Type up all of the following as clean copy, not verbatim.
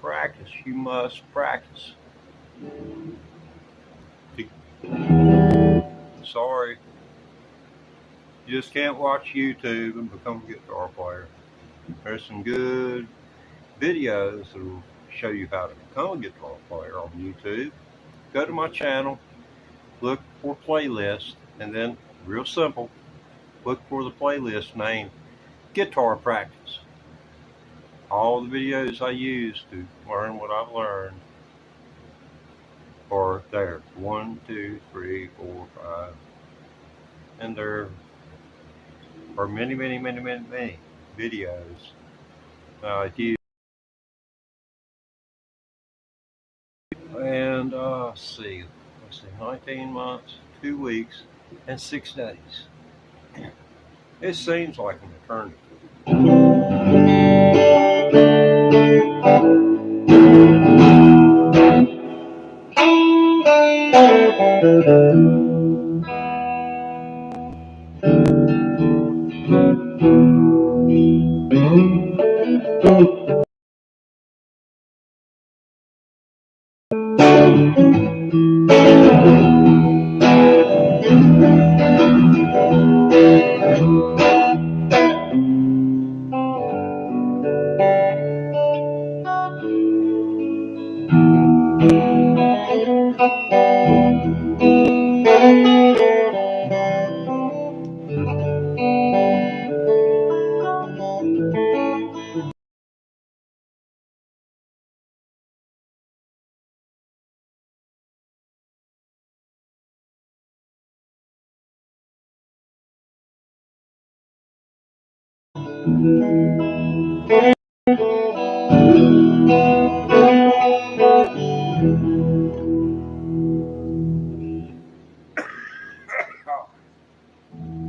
Practice. You must practice. Sorry, you just can't watch YouTube and become a guitar player. There's some good videos that will show you how to become a guitar player on YouTube. Go to my channel, look for playlist, and then, real simple, look for the playlist named Guitar Practice. All the videos I use to learn what I've learned are there. 1, 2, 3, 4, 5. And there are many, many, many, many, many videos I use. And let's see, 19 months, 2 weeks, and 6 days. It seems like an eternity.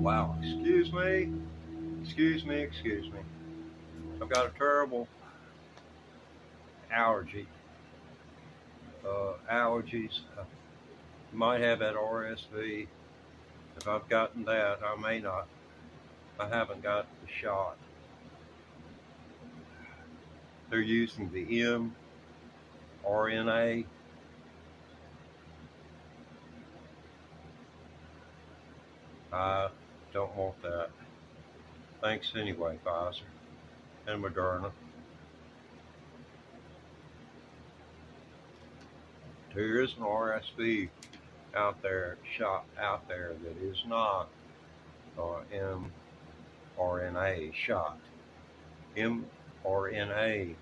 Wow, excuse me, excuse me, excuse me. I've got a terrible allergy. Allergies. You might have that RSV. If I've gotten that, I may not. I haven't got the shot. They're using the mRNA. I don't want that. Thanks anyway, Pfizer and Moderna. There is an RSV shot out there that is not mRNA shot. mRNA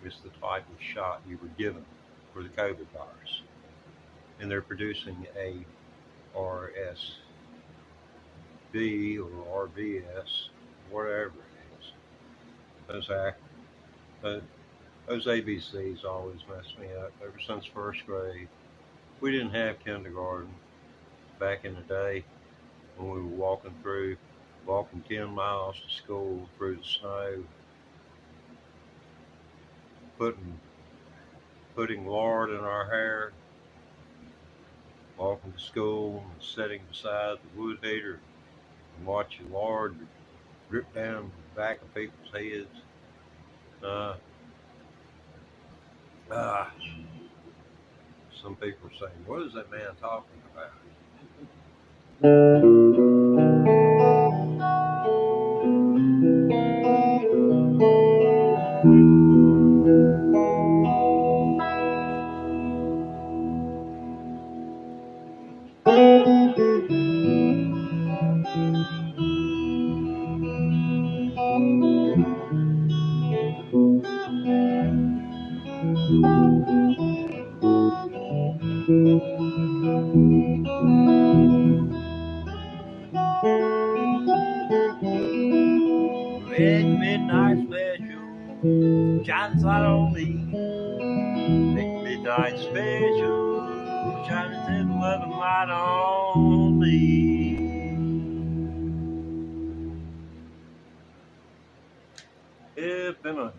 is the type of shot you were given for the COVID virus. And they're producing a RSV or RVS, whatever it is. Those ABCs always mess me up ever since first grade. We didn't have kindergarten back in the day when we were walking 10 miles to school through the snow, putting lard in our hair, walking to school and sitting beside the wood heater and watching lard drip down the back of people's heads. Some people are saying, what is that man talking about? Red midnight special, shine the light on me. Midnight special, shine the loving light on me. It's been a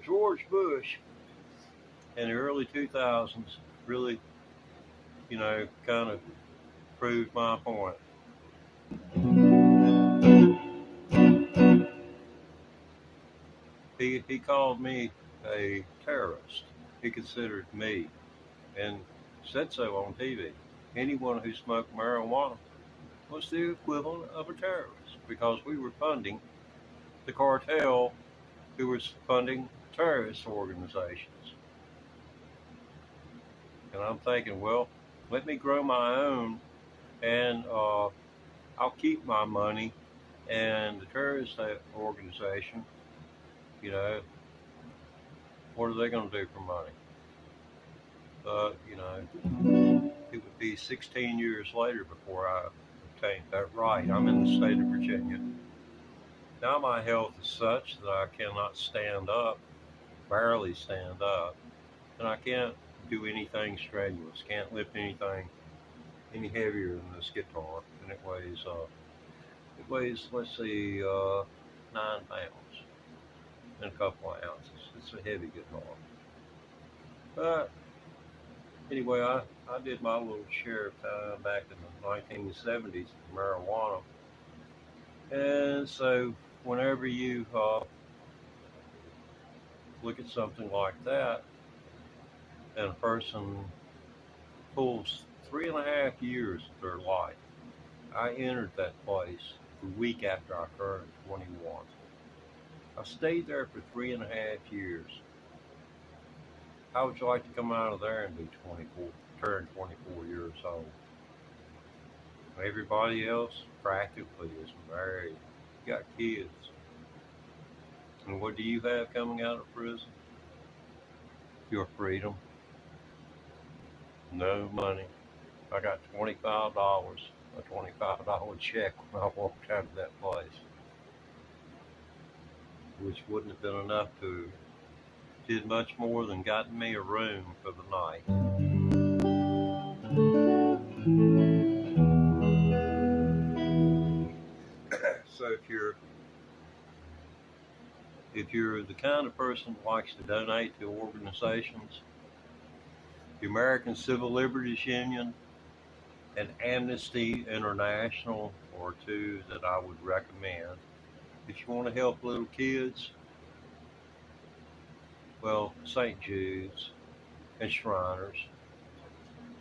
George Bush in the early 2000s really, kind of proved my point. he called me a terrorist. He considered me, and said so on TV. Anyone who smoked marijuana was the equivalent of a terrorist because we were funding the cartel who was funding terrorist organizations. And I'm thinking, well, let me grow my own, and I'll keep my money. And the terrorist organization, you know, what are they going to do for money? You know, it would be 16 years later before I obtained that right. I'm in the state of Virginia. Now my health is such that I cannot stand up, barely stand up, and I can't do anything strenuous, can't lift anything any heavier than this guitar, and it weighs, let's see, 9 pounds and a couple of ounces. It's a heavy guitar. But anyway, I did my little share of time back in the 1970s with marijuana. And so whenever you look at something like that, and a person pulls 3.5 years of their life, I entered that place the week after I turned 21. I stayed there for 3.5 years. How would you like to come out of there and be 24, turn 24 years old? Everybody else practically is married, got kids. And what do you have coming out of prison? Your freedom. No money. I got $25, a $25 check when I walked out of that place, which wouldn't have been enough to did much more than gotten me a room for the night. So if you're the kind of person who likes to donate to organizations, the American Civil Liberties Union and Amnesty International are two that I would recommend. If you want to help little kids, well, St. Jude's and Shriners,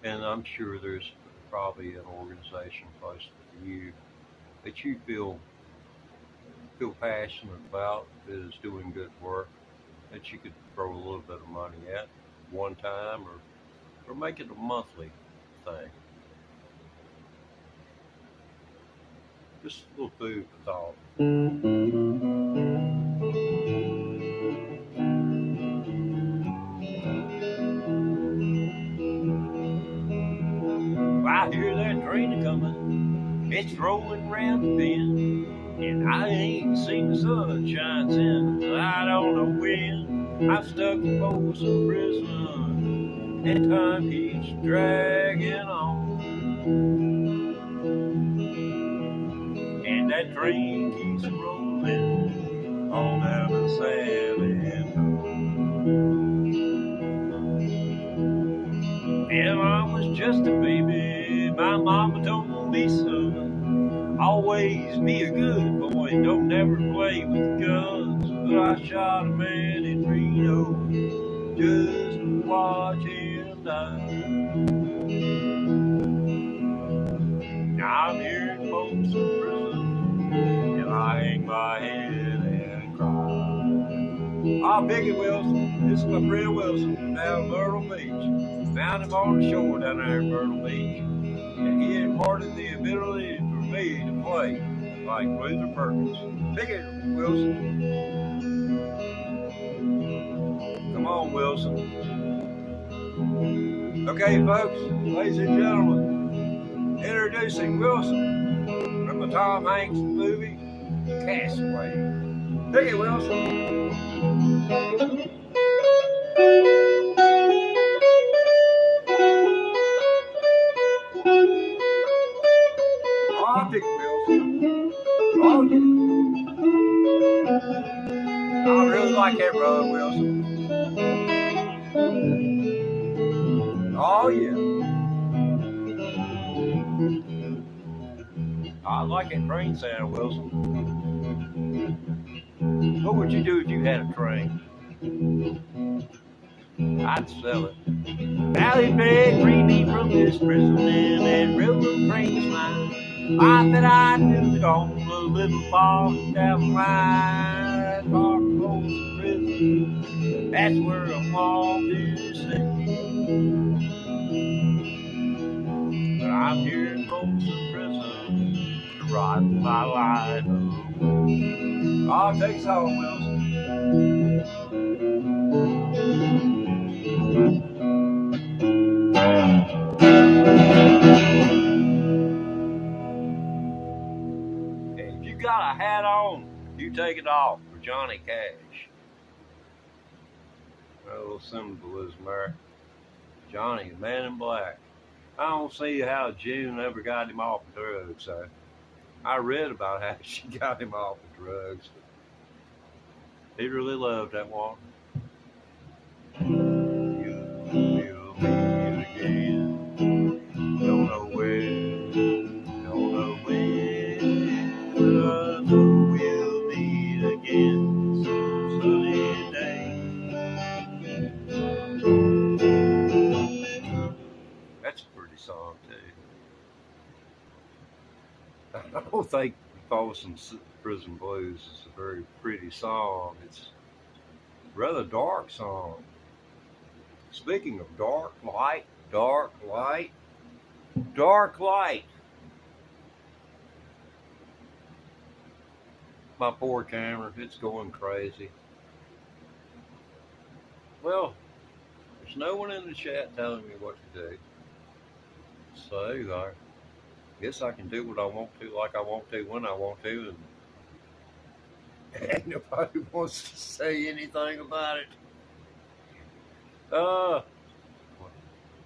and I'm sure there's probably an organization close to you that you feel passionate about that is doing good work that you could throw a little bit of money at one time, or make it a monthly thing. Just a little food for thought. I hear that train coming, it's rolling round the bend, and I ain't seen the sunshine since I don't know when. I'm stuck in Folsom prison, and time keeps dragging on, and that train keeps rolling on down to San Antonio. And I was just a baby, my mama told me, son, always be a good boy and don't never play with guns. But I shot a man in Reno just to watch him die. Now I'm here in Folsom prison, and I hang my head and cry. Ah, Biggie Wilson, this is my friend Wilson down in Myrtle Beach. Found him on the shore down there in Myrtle Beach, and he imparted the ability for me to play like Luther Perkins. Biggie Wilson. Come on, Wilson. Okay, folks, ladies and gentlemen, introducing Wilson from the Tom Hanks movie, Castaway. Biggie Wilson. Oh, Biggie Wilson. Oh, yeah. I really like that brother Wilson. Oh, yeah. I like that train sound, Wilson. What would you do if you had a train? I'd sell it. Valley Fed, free me from this prison, and that railroad train's mine. I bet I do it on a little far down the line. Dark Folsom prison, that's where I'm all to stay. But I'm here in Folsom prison to ride my life home. Oh, take us home, Wilson. Hey, if you got a hat on, you take it off for Johnny Cash. A little symbolism there. Johnny, the man in black. I don't see how June ever got him off the drugs. So I read about how she got him off the drugs. He really loved that one. You will meet again. Don't know where, don't know when, but I know we'll meet again some sunny day. That's a pretty song too. I don't think Folsom Prison Blues is a very pretty song. It's a rather dark song. Speaking of dark light, dark light, dark light. My poor camera, it's going crazy. Well, there's no one in the chat telling me what to do. So I guess I can do what I want to, like I want to, when I want to, and nobody wants to say anything about it.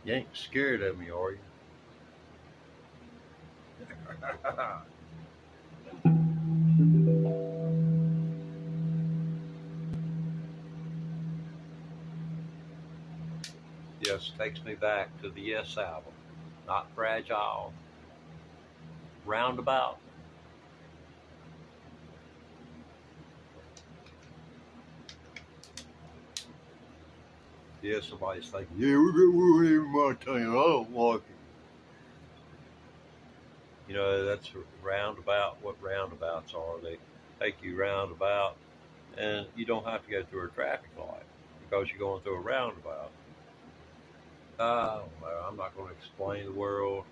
You ain't scared of me, are you? Yes, takes me back to the Yes album. Not Fragile. Roundabout. Yeah, somebody's thinking, yeah, we're going in Montana. I don't like it. You know, that's a roundabout. What roundabouts are? They take you roundabout, and you don't have to go through a traffic light because you're going through a roundabout. I don't know. I'm not going to explain the world.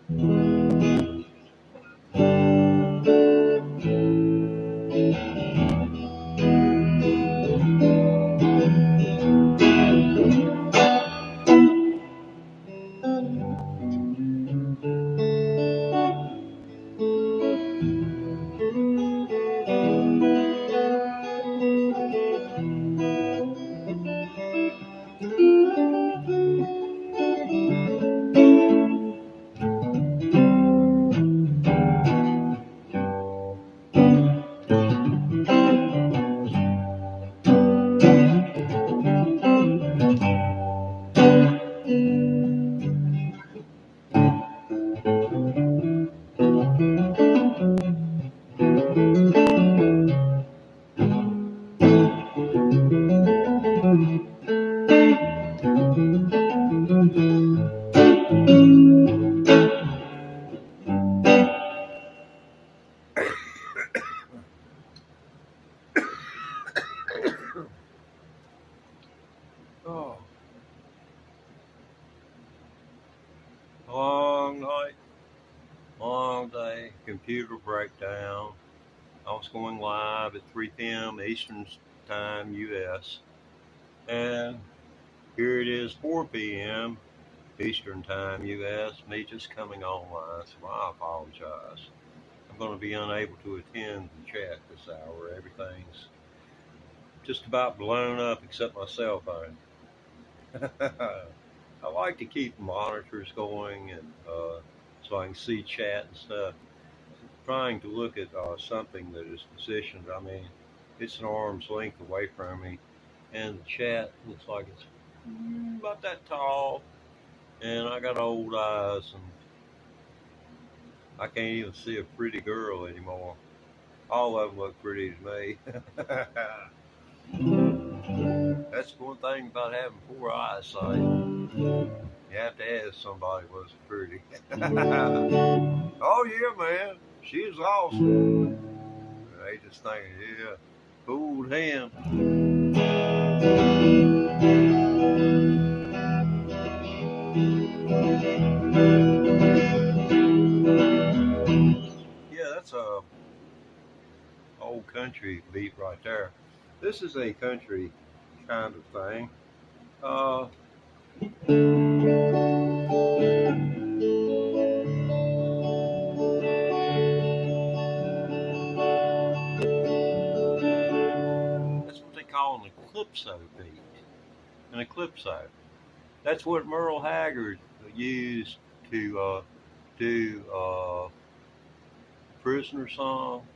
Oh, long night, long day, computer breakdown. I was going live at 3 p.m. Eastern Time, US. And here it is, 4 p.m. Eastern Time, US. Me just coming online, so I apologize. I'm going to be unable to attend the chat this hour. Everything's just about blown up except my cell phone. I like to keep monitors going and so I can see chat and stuff. Trying to look at something that is positioned. I mean, it's an arm's length away from me, and the chat looks like it's about that tall, and I got old eyes, and I can't even see a pretty girl anymore. All of them look pretty to me. That's one thing about having poor eyesight. You have to ask somebody, was it pretty? Oh yeah, man, she is awesome. They just thinking, yeah, fooled him. Yeah, that's a old country beat right there. This is a country kind of thing. Uh, that's what they call an eclipso beat. An eclipso. That's what Merle Haggard used to do prisoner song.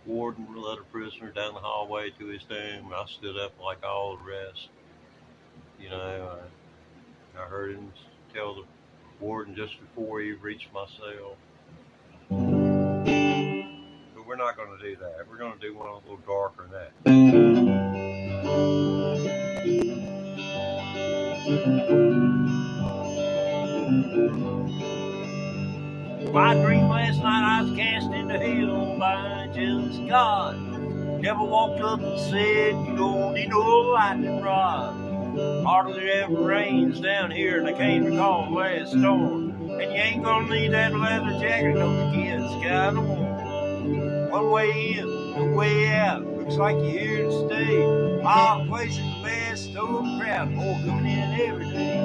Warden led a prisoner down the hallway to his doom. I stood up like all the rest. You know, I heard him tell the warden just before he reached my cell. But we're not going to do that. We're going to do one a little darker than that. My dream last night I was cast into hell by a jealous God. Never walked up and said, you don't need no lightning rod. Hardly ever rains down here, and I can't recall the last storm. And you ain't gonna need that leather jacket, no, the kid's kinda warm. One way in, no way out, looks like you're here to stay. All places the best, overcrowded, more coming in every day.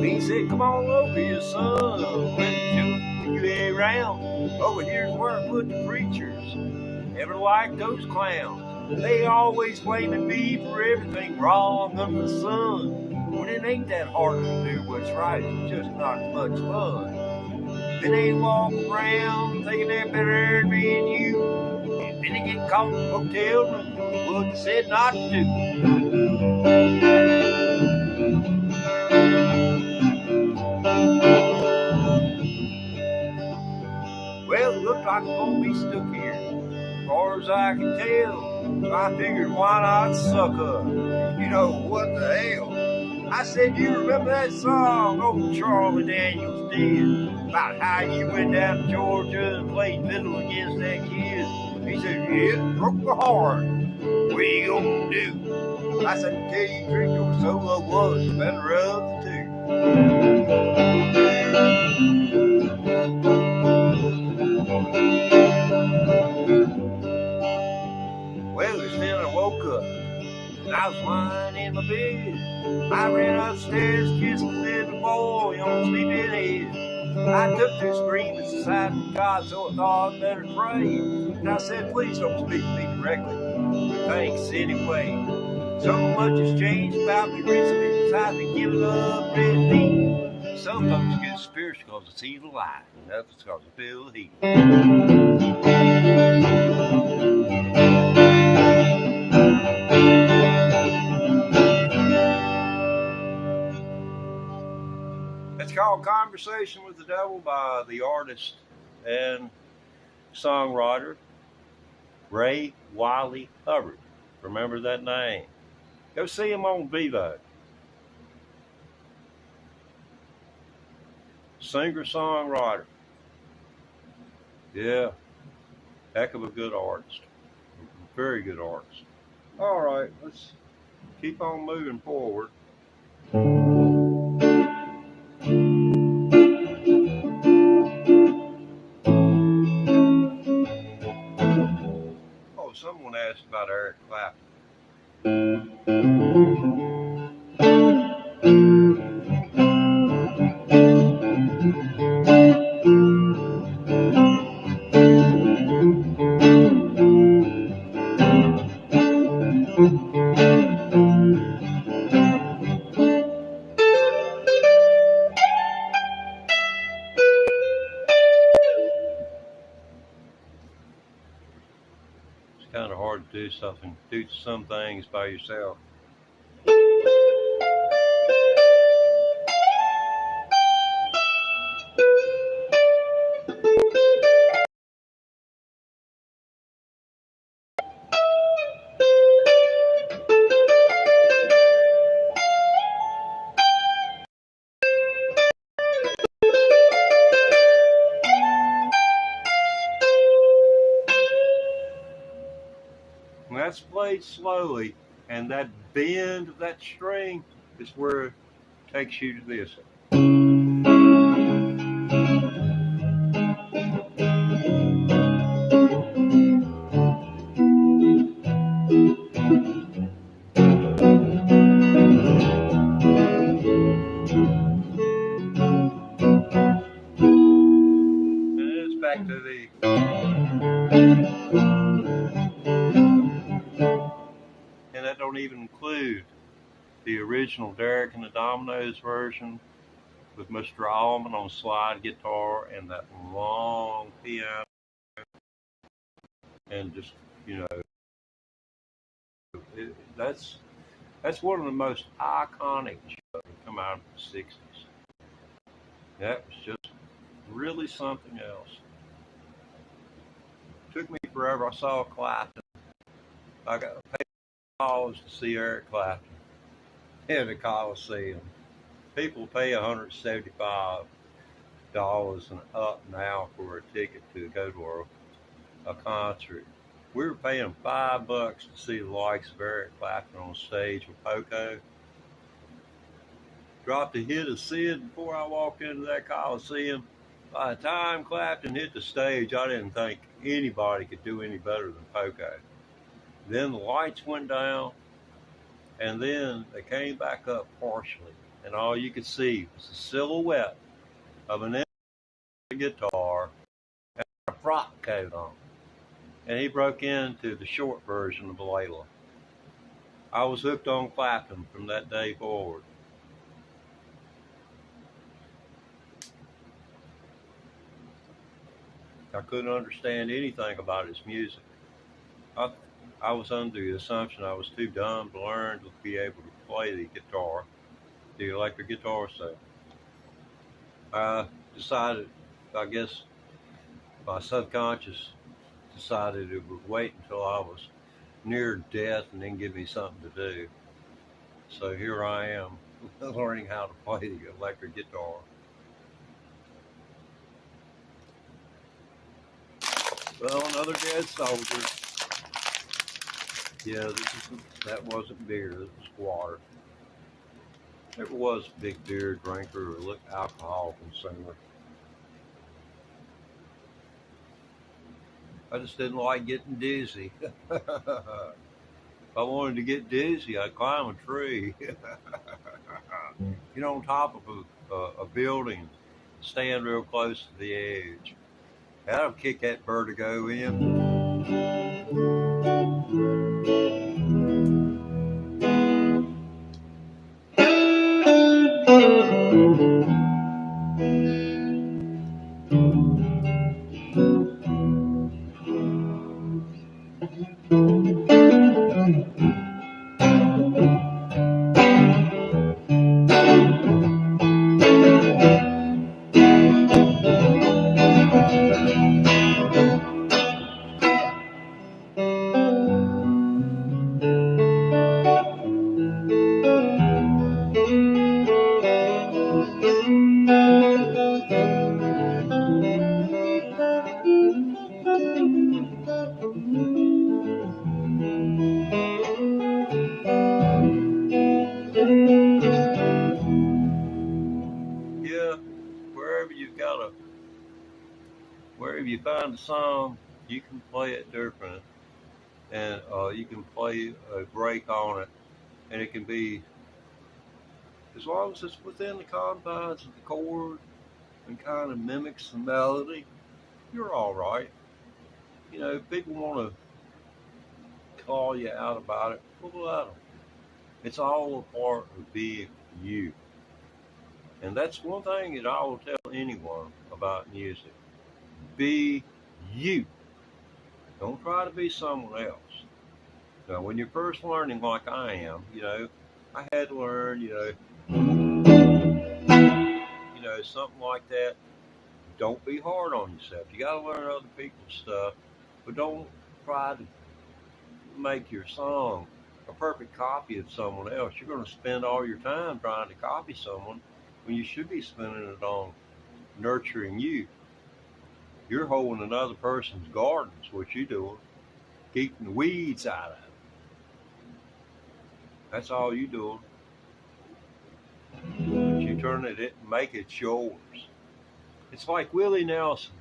He said, come on over here, son. Let you ain't around. Over here's where I put the preachers. Never liked those clowns. They always blaming me for everything wrong under the sun. When it ain't that hard to do what's right, it's just not much fun. Then they walk around thinking they're better than me and you. And then they get caught in the hotel room. What they said not to do. Well, it looked like I'm gonna be stuck here, as far as I can tell. So I figured, why not suck up? You know, what the hell? I said, you remember that song old Charlie Daniels did about how you went down to Georgia and played fiddle against that kid? He said, yeah, it broke my heart. What you gonna do? I said, to tell you the truth, your solo was the better of the two. Well, just then I woke up, and I was lying in my bed. I ran upstairs, kissed the little boy on the sleeping head. I took to screaming aside from God, so I thought I'd better pray. And I said, please don't speak to me directly. Thanks anyway. So much has changed about me recently, besides me giving up red meat. Some folks get spiritual because they see the light, and others because they feel the heat. It's called Conversation with the Devil by the artist and songwriter Ray Wiley Hubbard. Remember that name. Go see him on Vivo. Singer-songwriter. Yeah, heck of a good artist. Very good artist. All right, let's keep on moving forward. Oh, someone asked about Eric Clapton. Kind of hard to do some things by yourself. that's played slowly, and that bend of that string is where it takes you to this. And it's back to the, and that don't even include the original Derek and the Dominoes version with Mr. Allman on slide guitar and that long piano, and just, you know, that's one of the most iconic shows that come out of the '60s. That was just really something else. Took me forever. I saw Clapton. I got paid dollars to see Eric Clapton in the Coliseum. People pay $175 and up now for a ticket to go to a concert. We were paying $5 to see the likes of Eric Clapton on stage with Poco. Dropped a hit of Sid before I walked into that Coliseum. By the time Clapton hit the stage, I didn't think anybody could do any better than Poco. Then the lights went down, and then they came back up partially, and all you could see was the silhouette of an guitar and a frock coat on. And he broke into the short version of Layla. I was hooked on Clapton from that day forward. I couldn't understand anything about his music. I was under the assumption I was too dumb to learn to be able to play the guitar, the electric guitar. So I decided, I guess my subconscious decided it would wait until I was near death and then give me something to do. So here I am, learning how to play the electric guitar. Well, another dead soldier. Yeah, that wasn't beer, this was water. Never was a big beer drinker or alcohol consumer. I just didn't like getting dizzy. If I wanted to get dizzy, I'd climb a tree. Get on top of a building, stand real close to the edge. That'll kick that vertigo in. Yeah, wherever you've got a wherever you find a song, you can play it different, and you can play a break on it, and it can be, as long as it's within the confines of the chord and kind of mimics the melody, you're all right. You know, if people want to call you out about it, well, let them. It's all a part of being you. And that's one thing that I will tell anyone about music. Be you. Don't try to be someone else. Now, when you're first learning like I am, I had to learn, something like that. Don't be hard on yourself. You got to learn other people's stuff, but don't try to make your song a perfect copy of someone else. You're going to spend all your time trying to copy someone when you should be spending it on nurturing you. You're holding another person's garden, is what you're doing, keeping the weeds out of it. That's all you doing. But you turn it and make it yours. It's like Willie Nelson.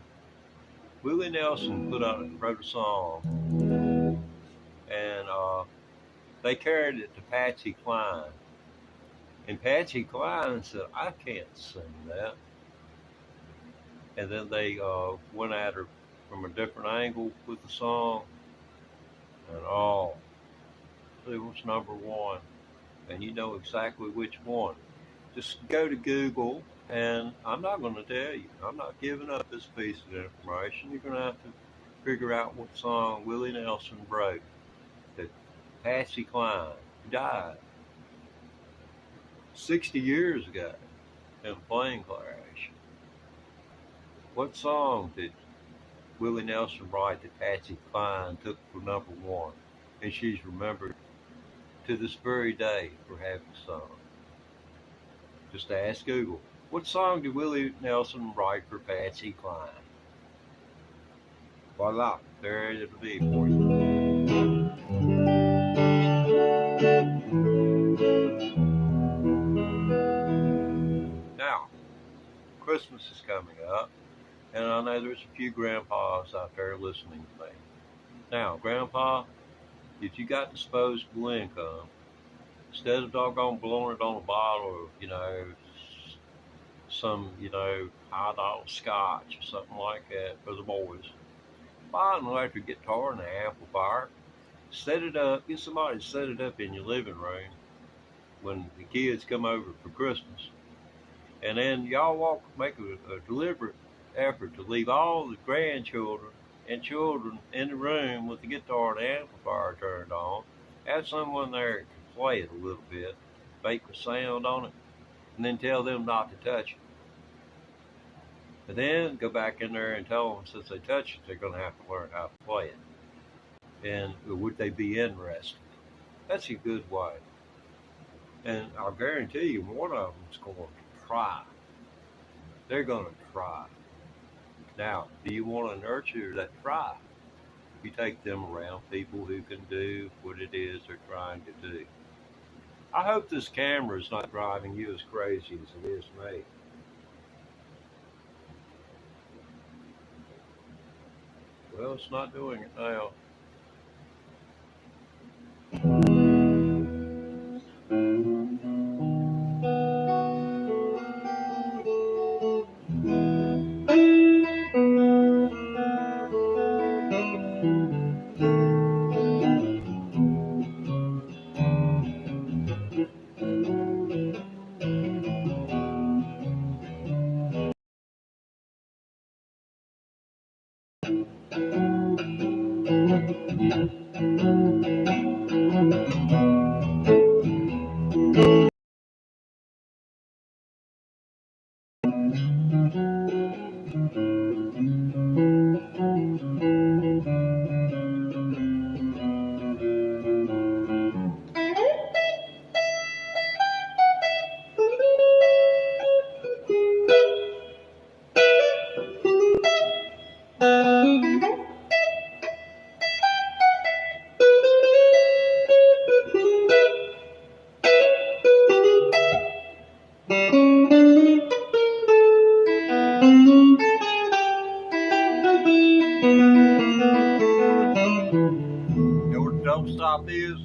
Willie Nelson wrote a song, and they carried it to Patsy Cline. And Patsy Cline said, "I can't sing that." And then they went at her from a different angle with the song, and it was number one. And you know exactly which one. Just go to Google, and I'm not going to tell you. I'm not giving up this piece of information. You're going to have to figure out what song Willie Nelson wrote that Patsy Cline died 60 years ago in a plane crash. What song did Willie Nelson write that Patsy Cline took for number one? And she's remembered to this very day for having sung. Just ask Google. What song did Willie Nelson write for Patsy Cline? Voila, there it'll be for you. Now, Christmas is coming up, and I know there's a few grandpas out there listening to me. Now, Grandpa, if you got disposable income, instead of doggone blowing it on a bottle of, some, $5 scotch or something like that for the boys, buy an electric guitar and an amplifier, set it up, get somebody to set it up in your living room when the kids come over for Christmas. And then y'all make a deliberate effort to leave all the grandchildren and children in the room with the guitar and amplifier turned on. Have someone there that can play it a little bit, make a sound on it, and then tell them not to touch it. And then go back in there and tell them since they touch it, they're going to have to learn how to play it. And would they be interested? That's a good way. And I'll guarantee you one of them's going to try. They're going to try. Now, do you want to nurture that try? You take them around people who can do what it is they're trying to do. I hope this camera is not driving you as crazy as it is me. Well, it's not doing it now. Don't stop is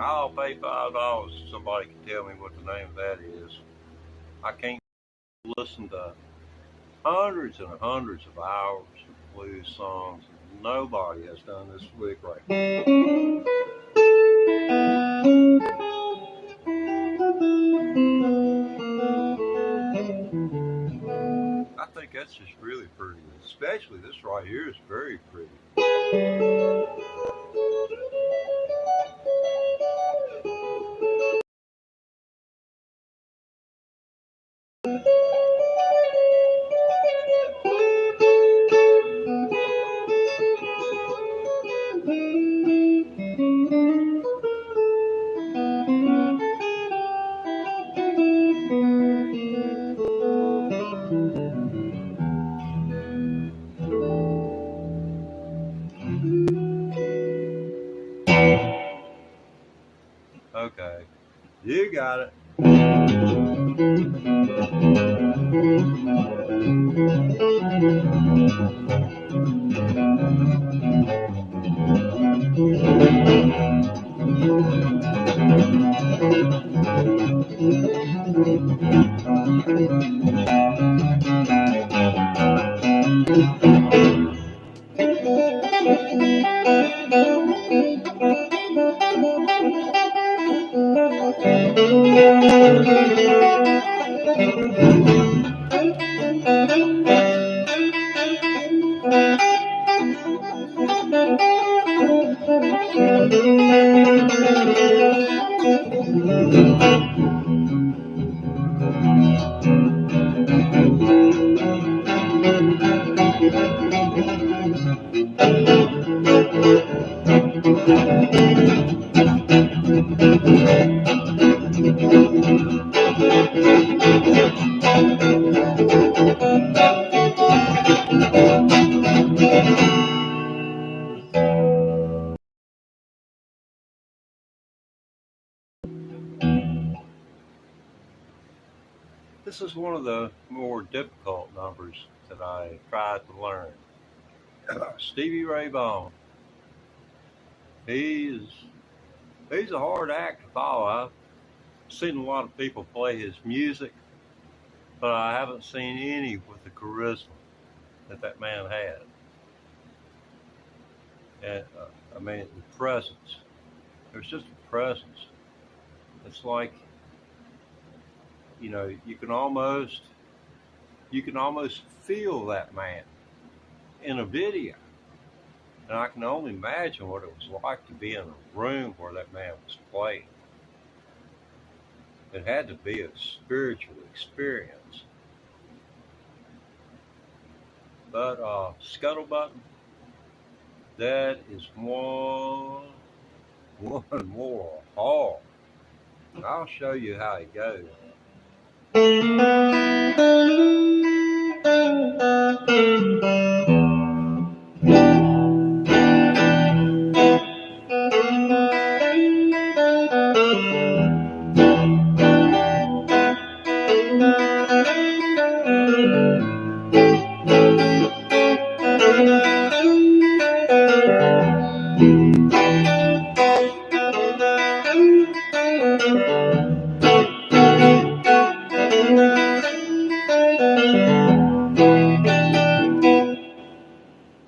I'll pay $5 if somebody can tell me what the name of that is. I can't listen to hundreds and hundreds of hours of blues songs. Nobody has done this week right now. I think that's just really pretty. Especially this right here is very pretty. Okay, you got it. This is one of the more difficult numbers that I tried to learn. Stevie Ray Vaughan. He's he's a hard act to follow. I've seen a lot of people play his music, but I haven't seen any with the charisma that man had. And I mean, the presence. There's just a presence. It's like you can almost feel that man in a video. And I can only imagine what it was like to be in a room where that man was playing. It had to be a spiritual experience. But Scuttlebutt, that is one more hall. I'll show you how it goes.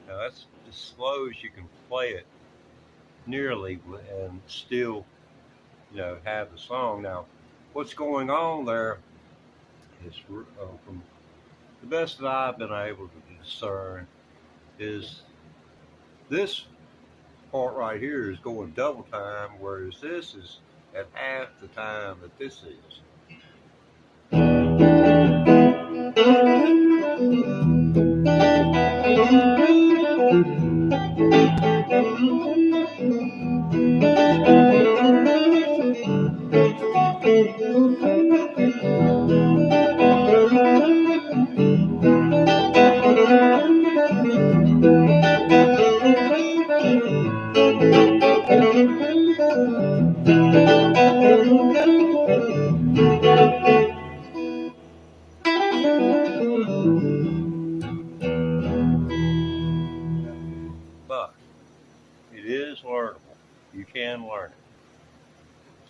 Now that's as slow as you can play it, nearly, and still, have the song. Now, what's going on there is, from the best that I've been able to discern, is this part right here is going double time, whereas this is at half the time that this is. But it is learnable. You can learn it.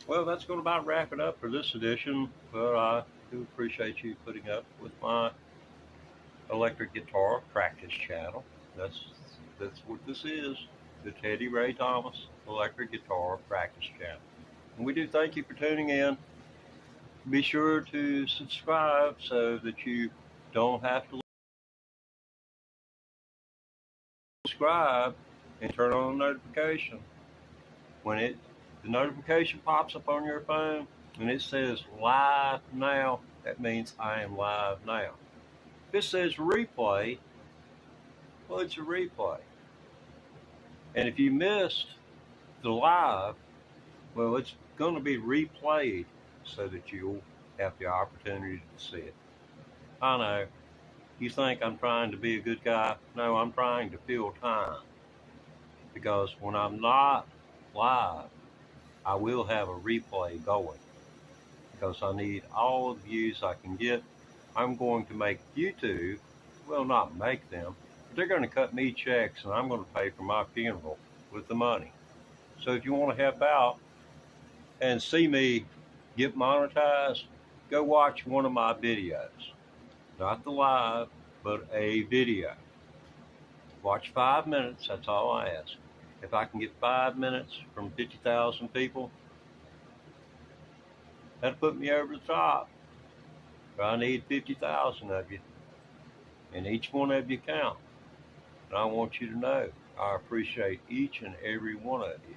Well, that's going to about wrap it up for this edition. But I do appreciate you putting up with my electric guitar practice channel. That's what this is, the Teddy Ray Thomas Electric Guitar Practice Channel. And we do thank you for tuning in. Be sure to subscribe so that you don't have to subscribe and turn on the notification. When the notification pops up on your phone, and it says live now, that means I am live now. If it says replay, well, it's a replay. And if you missed the live, well, it's going to be replayed so that you'll have the opportunity to see it. I know, you think I'm trying to be a good guy. No, I'm trying to fill time. Because when I'm not live, I will have a replay going. Because I need all the views I can get. I'm going to make YouTube, well, not make them, but they're going to cut me checks and I'm going to pay for my funeral with the money. So if you want to help out and see me get monetized, go watch one of my videos. Not the live, but a video. Watch 5 minutes, that's all I ask. If I can get 5 minutes from 50,000 people, that'll put me over the top. But I need 50,000 of you, and each one of you count. And I want you to know I appreciate each and every one of you.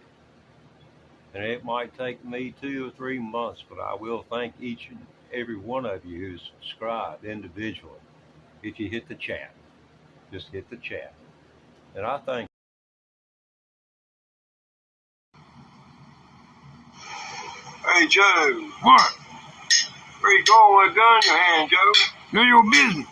And it might take me 2 or 3 months, but I will thank each and every one of you who's subscribed individually. If you hit the chat, just hit the chat. And I thank. Hey, Joe. What? Where you going with a gun in your hand, Joe? None of your business.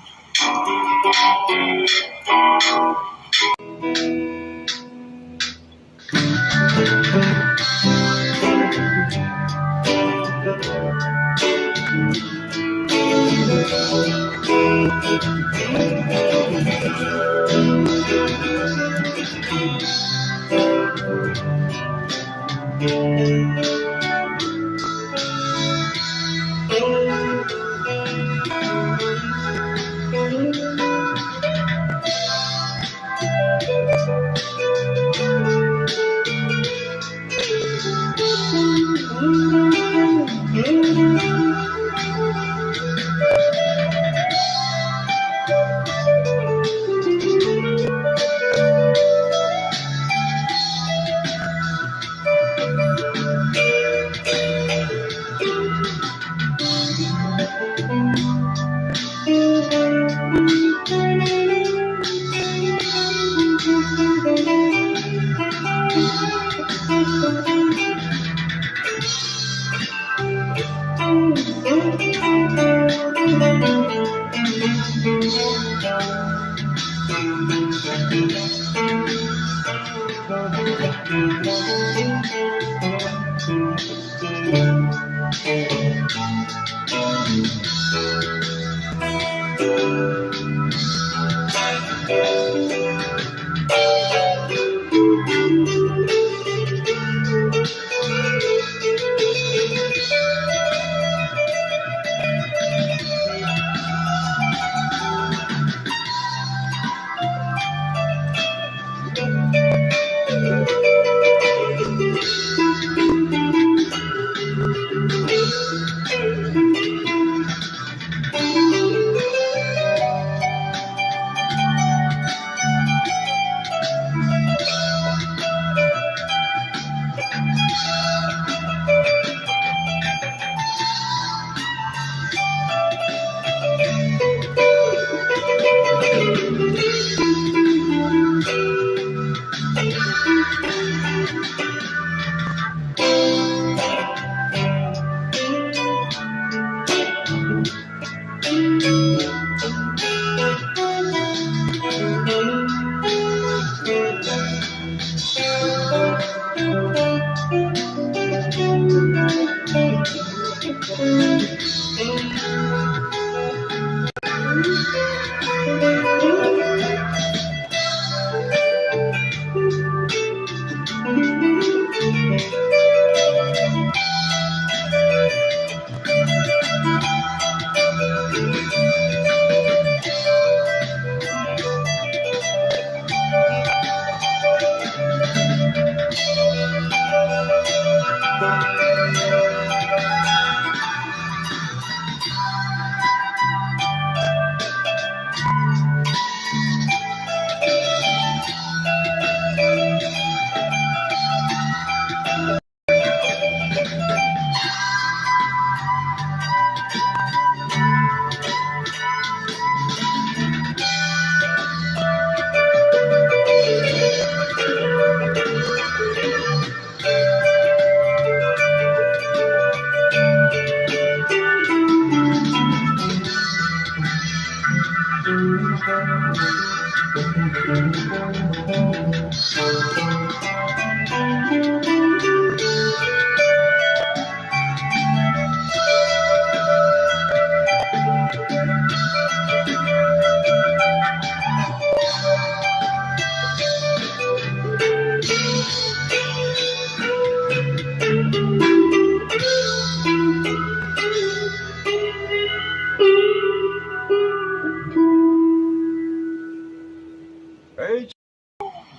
Hey,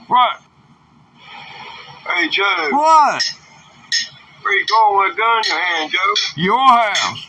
What? hey, Joe. What? Where you going with a gun in your hand, Joe? Your house.